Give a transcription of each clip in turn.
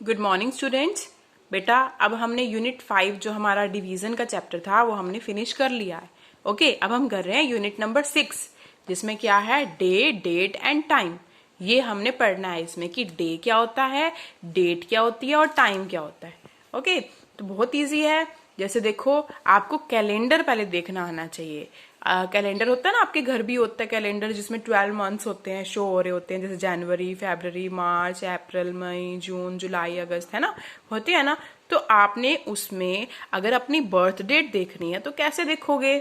Good morning students. बेटा अब हमने यूनिट 5 जो हमारा डिवीजन का चैप्टर था वो हमने फिनिश कर लिया है। ओके, अब हम कर रहे हैं यूनिट नंबर 6 जिसमें क्या है डे, डेट एंड टाइम। ये हमने पढ़ना है इसमें कि डे क्या होता है, डेट क्या होती है और टाइम क्या होता है। ओके, तो बहुत इजी है। जैसे देखो, आपको कैलेंडर पहले देखना आना चाहिए। कैलेंडर होता है ना, आपके घर भी होता है कैलेंडर जिसमें 12 मंथ्स होते हैं, शो हो रहे होते हैं, जैसे जनवरी, फरवरी, मार्च, अप्रैल, मई, जून, जुलाई, अगस्त, है ना, होते हैं ना। तो आपने उसमें अगर अपनी बर्थ डेट देखनी है तो कैसे देखोगे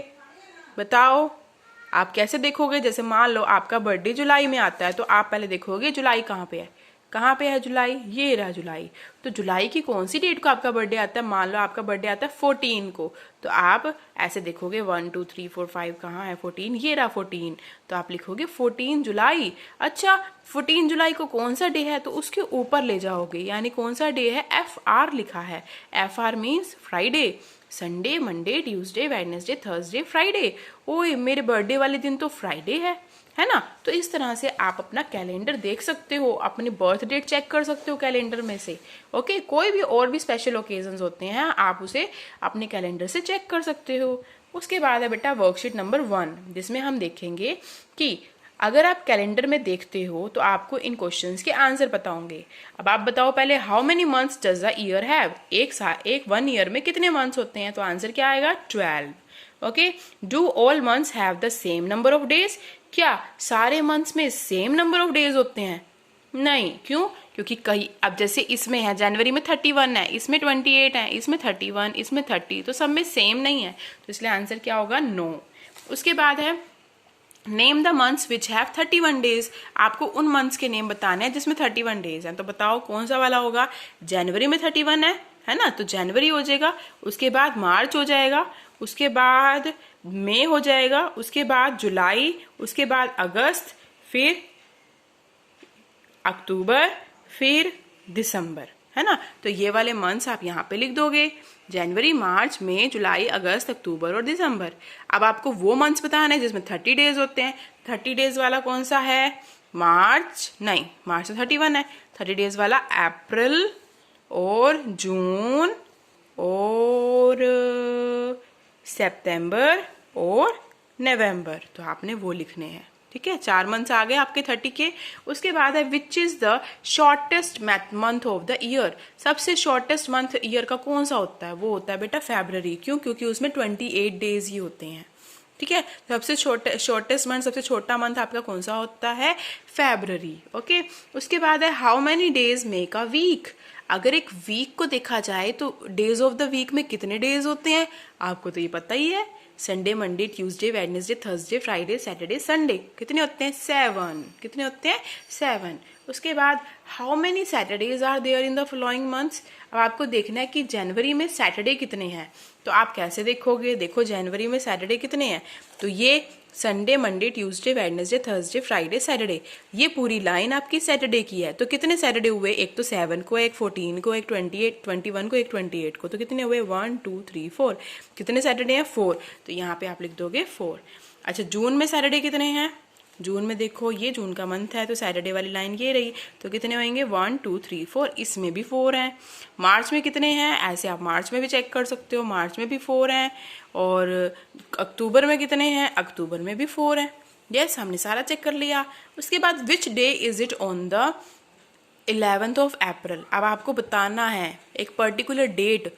बताओ? आप कैसे देखोगे? जैसे मान लो आपका बर्थडे जुलाई में आता है तो आप पहले देखोगे जुलाई कहाँ पे है। कहाँ पे है जुलाई? ये रहा जुलाई। तो जुलाई की कौन सी डेट को आपका बर्थडे आता है? मान लो आपका बर्थडे आता है 14 को, तो आप ऐसे देखोगे 1 2 3 4 5 कहाँ है 14? ये रहा 14। तो आप लिखोगे 14 जुलाई। अच्छा, 14 जुलाई को कौन सा डे है? तो उसके ऊपर ले जाओगे, यानी कौन सा डे है? FR लिखा है। FR means Friday. Sunday, Monday, Tuesday, Wednesday, Thursday, Friday. ओए, मेरे बर्थडे वाले दिन तो फ्राइडे है ना। तो इस तरह से आप अपना कैलेंडर देख सकते हो, अपनी बर्थ डेट चेक कर सकते हो कैलेंडर में से। ओके, कोई भी और भी स्पेशल ओकेजन्स होते हैं आप उसे अपने कैलेंडर से चेक कर सकते हो। उसके बाद है बेटा वर्कशीट नंबर 1 जिसमें हम देखेंगे कि अगर आप कैलेंडर में देखते हो तो आपको इन क्वेश्चंस के आंसर पता होंगे। अब आप बताओ पहले, how many months does the year have? एक 1 ईयर में कितने मंथ्स होते हैं? तो आंसर क्या आएगा? 12। Okay, do all months have the same number of days? क्या सारे मंथ्स में सेम नंबर ऑफ डेज होते हैं? नहीं। क्यों? क्योंकि कई, अब जैसे इसमें है जनवरी में 31 है, इसमें 28 है, इसमें 31, इसमें 30, तो सब में सेम नहीं है, तो इसलिए आंसर क्या होगा? नो। उसके बाद है name the months which have 31 days. आपको उन मंथ्स के नेम बताने हैं जिसमें 31 डेज हैं। तो बताओ कौन सा वाला होगा? जनवरी में 31 है ना, तो जनवरी हो जाएगा। उसके बाद मार्च हो जाएगा, उसके बाद मई हो जाएगा, उसके बाद जुलाई, उसके बाद अगस्त, फिर अक्टूबर, फिर दिसंबर, है ना। तो ये वाले मंथ्स आप यहाँ पे लिख दोगे, जनवरी, मार्च, मई, जुलाई, अगस्त, अक्टूबर और दिसंबर। अब आपको वो मंथ्स बताना है जिसमें 30 डेज होते हैं। 30 डेज वाला कौन सा है? मार्च नहीं, मार्च तो 31 है। 30 डेज वाला अप्रैल और जून और सितंबर और नवंबर, तो आपने वो लिखने हैं। ठीक है, 4 मंथ्स आ गए आपके 30 के। उसके बाद है which is the shortest month of the year? सबसे शॉर्टेस्ट मंथ ईयर का कौन सा होता है? वो होता है बेटा फरवरी। क्यों? क्योंकि उसमें 28 डेज ही होते हैं। ठीक है, सबसे शॉर्टेस्ट मंथ, सबसे छोटा मंथ आपका कौन सा होता है? फरवरी। ओके, उसके बाद है how many days make a week? अगर एक वीक को देखा जाए तो डेज ऑफ द वीक में कितने डेज होते हैं? आपको तो ये पता ही है, Sunday, Monday, Tuesday, Wednesday, Thursday, Friday, Saturday, Sunday. कितने होते हैं? 7। कितने होते हैं? 7। उसके बाद how many Saturdays are there in the following months? अब आपको देखना है कि जनवरी में सैटरडे कितने हैं। तो आप कैसे देखोगे? देखो जनवरी में सैटरडे कितने हैं, तो ये Sunday, Monday, Tuesday, Wednesday, Thursday, Friday, Saturday, ये पूरी लाइन आपकी सैटरडे की है। तो कितने सैटरडे हुए? एक तो 7 को, एक 14 को, एक 28, 21 को, एक 28 को, तो कितने हुए? 1 2 3 4। कितने सैटरडे हैं? 4। तो यहाँ पे आप लिख दोगे 4। अच्छा, जून में सैटरडे कितने हैं? जून में देखो, ये जून का मंथ है तो सैटरडे वाली लाइन ये रही, तो कितने होंगे? 1 2 3 4। इसमें भी 4 हैं। मार्च में कितने हैं? ऐसे आप मार्च में भी चेक कर सकते हो, मार्च में भी 4 हैं। और अक्टूबर में कितने हैं? अक्टूबर में भी 4 हैं। यस, हमने सारा चेक कर लिया। उसके बाद which day is it on the 11th of April? अब आपको बताना है एक पर्टिकुलर डेट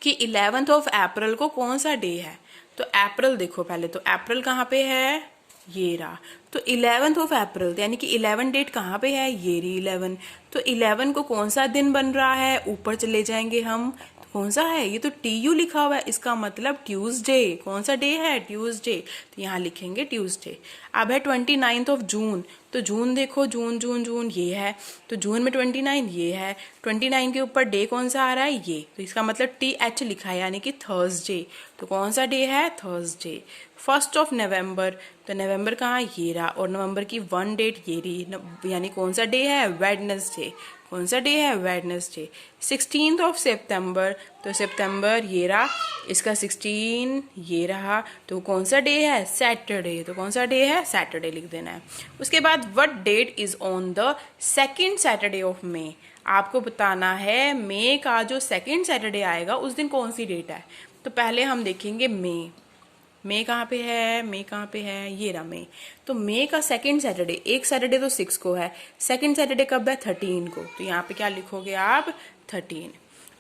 कि 11th ऑफ अप्रैल को कौन सा डे है। तो अप्रैल देखो पहले, तो अप्रैल कहाँ पे है? ये रहा। तो 11th ऑफ अप्रैल यानी कि 11 डेट कहाँ पे है? ये रही 11। तो 11 को कौन सा दिन बन रहा है? ऊपर चले जाएंगे हम, तो कौन सा है? ये तो TU लिखा हुआ है, इसका मतलब ट्यूसडे। कौन सा डे है? ट्यूसडे। तो यहाँ लिखेंगे ट्यूसडे। अब है 29th ऑफ जून, तो जून देखो, जून जून जून ये है, तो जून में 29 ये है। 29 के ऊपर डे कौन सा आ रहा है? ये, तो इसका मतलब TH लिखा है यानी कि थर्सडे। तो कौन सा डे है? थर्सडे। 1st ऑफ नवंबर, तो नवंबर कहाँ? ये रहा। और नवंबर की 1 डेट ये रही, यानी कौन सा डे है? वेडनेसडे। कौन सा डे है? वेडनेसडे। 16th ऑफ सितंबर, तो सितंबर ये रहा, इसका 16 ये रहा, तो कौन सा डे है? सैटरडे। तो कौन सा डे है? सैटरडे लिख देना है। उसके बाद what date is on the 2nd Saturday of May? आपको बताना है मई का जो सेकेंड सैटरडे आएगा उस दिन कौन सी डेट है। तो पहले हम देखेंगे मई। मई कहाँ पे है, मई कहाँ पे है, ये रहा मई। तो मई का सेकेंड सैटरडे, एक सैटरडे तो 6 को है, सेकेंड सैटरडे कब है, 13 को। तो यहाँ पे क्या लिखोगे आप, 13।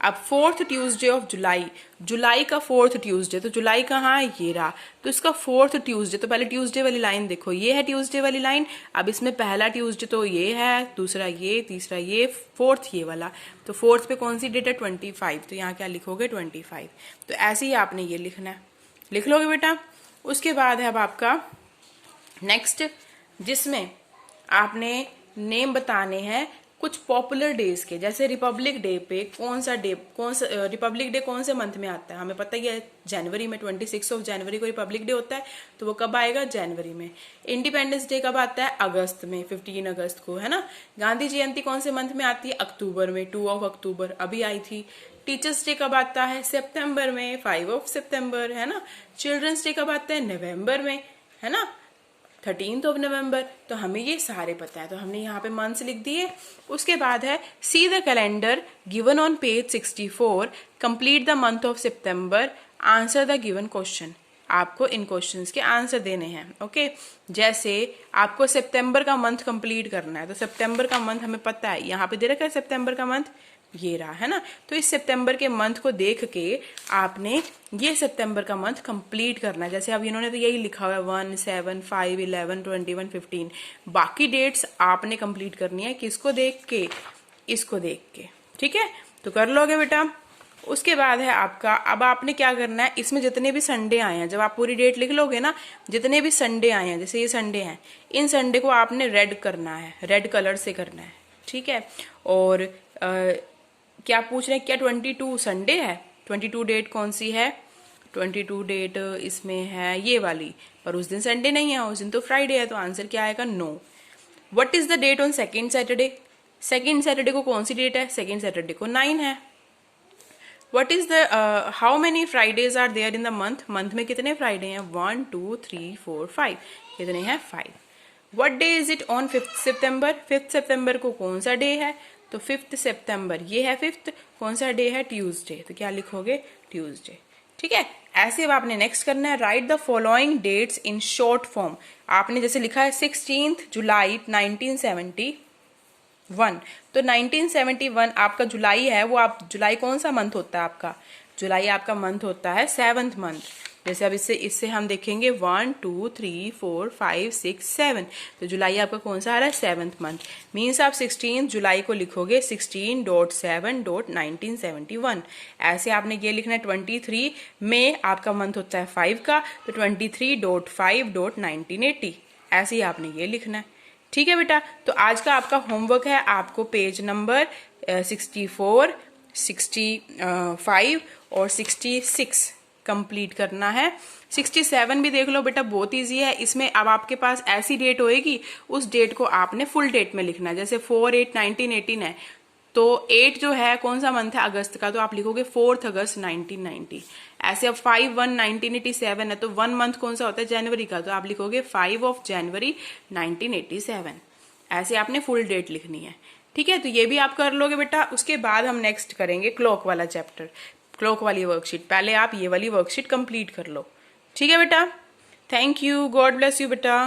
अब फोर्थ ट्यूसडे ऑफ जुलाई, जुलाई का फोर्थ ट्यूसडे, तो जुलाई कहाँ है, ये रहा। तो इसका फोर्थ ट्यूसडे, तो पहले ट्यूसडे वाली लाइन देखो, ये है ट्यूसडे वाली लाइन। अब इसमें पहला ट्यूसडे तो ये है, दूसरा ये, तीसरा ये, फोर्थ ये वाला। तो फोर्थ पे कौन सी डेट है, 25। तो यहाँ क्या लिखोगे, 25। तो ऐसे ही आपने ये लिखना है, लिख लोगे बेटा। उसके बाद है अब आपका नेक्स्ट, जिसमें आपने नेम बताने हैं कुछ पॉपुलर डेज के। जैसे रिपब्लिक डे पे कौन सा रिपब्लिक डे कौन से मंथ में आता है, हमें पता ही है जनवरी में, 26 ऑफ जनवरी को रिपब्लिक डे होता है। तो वो कब आएगा, जनवरी में। इंडिपेंडेंस डे कब आता है, अगस्त में, 15 अगस्त को, है ना। गांधी जयंती कौन से मंथ में आती है, अक्टूबर में, 2 ऑफ अक्टूबर अभी आई थी। टीचर्स डे कब आता है, सितंबर में, 5 ऑफ सितंबर, है ना। चिल्ड्रंस डे कब आता है, नवंबर में, है ना, 13 ऑफ नवंबर। तो हमें ये सारे पता है, तो हमने यहाँ पे मंथ्स लिख दिए। उसके बाद है see the calendar given on page 64, complete the month of September, answer the given question. आपको इन क्वेश्चंस के आंसर देने हैं, ओके। जैसे आपको सितंबर का मंथ कंप्लीट करना है, तो सितंबर का मंथ हमें पता है, यहाँ पे दे रखा है सितंबर का मंथ, ये रहा, है ना। तो इस सितंबर के मंथ को देख के आपने ये सितंबर का मंथ कंप्लीट करना है। जैसे अब इन्होंने तो यही लिखा हुआ है 1, 7, 5, 11, 21, 15। बाकी डेट्स आपने कंप्लीट करनी है, किसको देख के, इसको देख के, ठीक है। तो कर लोगे बेटा। उसके बाद है आपका, अब आपने क्या करना है, इसमें जितने भी संडे आए हैं, जब आप पूरी डेट लिख लोगे ना, जितने भी संडे आए हैं, जैसे ये संडे हैं, इन संडे को आपने रेड करना है, रेड कलर से करना है, ठीक है। और क्या पूछ रहे हैं, क्या 22 संडे है, 22 डेट कौन सी है, 22 डेट इसमें है ये वाली, पर उस दिन संडे नहीं है, उस दिन तो फ्राइडे है। तो आंसर क्या आएगा, no. What is the date on second Saturday, second Saturday को कौन सी डेट है, सेकेंड सैटरडे को 9 है। What is the how many Fridays are there in the month, month में कितने फ्राइडे हैं, 1, 2, 3, 4, 5, कितने हैं, 5। What day is it on 5th September, 5th सितंबर को कौन सा डे है, तो 5th सितंबर ये है 5th, कौन सा डे है, ट्यूसडे। तो क्या लिखोगे, ट्यूसडे, ठीक है। ऐसे अब आपने नेक्स्ट करना है, write the following dates in short form. आपने जैसे लिखा है 16 जुलाई 1971, तो 1971 आपका जुलाई है, वो आप जुलाई कौन सा मंथ होता है आपका, जुलाई आपका मंथ होता है 7th मंथ। जैसे अब इससे हम देखेंगे 1, 2, 3, 4, 5, 6, 7, तो जुलाई आपका कौन सा आ रहा है, 7th मंथ। मीन्स आप 16 जुलाई को लिखोगे 16.7.1971। ऐसे आपने ये लिखना है। 23 में आपका मंथ होता है 5 का, तो 23.5.1980, ऐसे ही आपने ये लिखना है, ठीक है बेटा। तो आज का आपका होमवर्क है, आपको पेज नंबर 64, 65 और 66 कंप्लीट करना है। 67 भी देख लो बेटा, बहुत इजी है। इसमें अब आपके पास ऐसी डेट होएगी, उस डेट को आपने फुल डेट में लिखना है। जैसे 4/8/1918 है, तो 8 जो है कौन सा मंथ है, अगस्त का, तो आप लिखोगे 4 अगस्त 1990। ऐसे अब 5/1/1987 है, तो 1 मंथ कौन सा होता है, जनवरी का, तो आप लिखोगे 5 ऑफ जनवरी 1987। ऐसे आपने फुल डेट लिखनी है, ठीक है। तो ये भी आप कर लोगे बेटा। उसके बाद हम नेक्स्ट करेंगे क्लॉक वाला चैप्टर, क्लॉक वाली वर्कशीट। पहले आप ये वाली वर्कशीट कंप्लीट कर लो, ठीक है बेटा। Thank you, God bless you बेटा।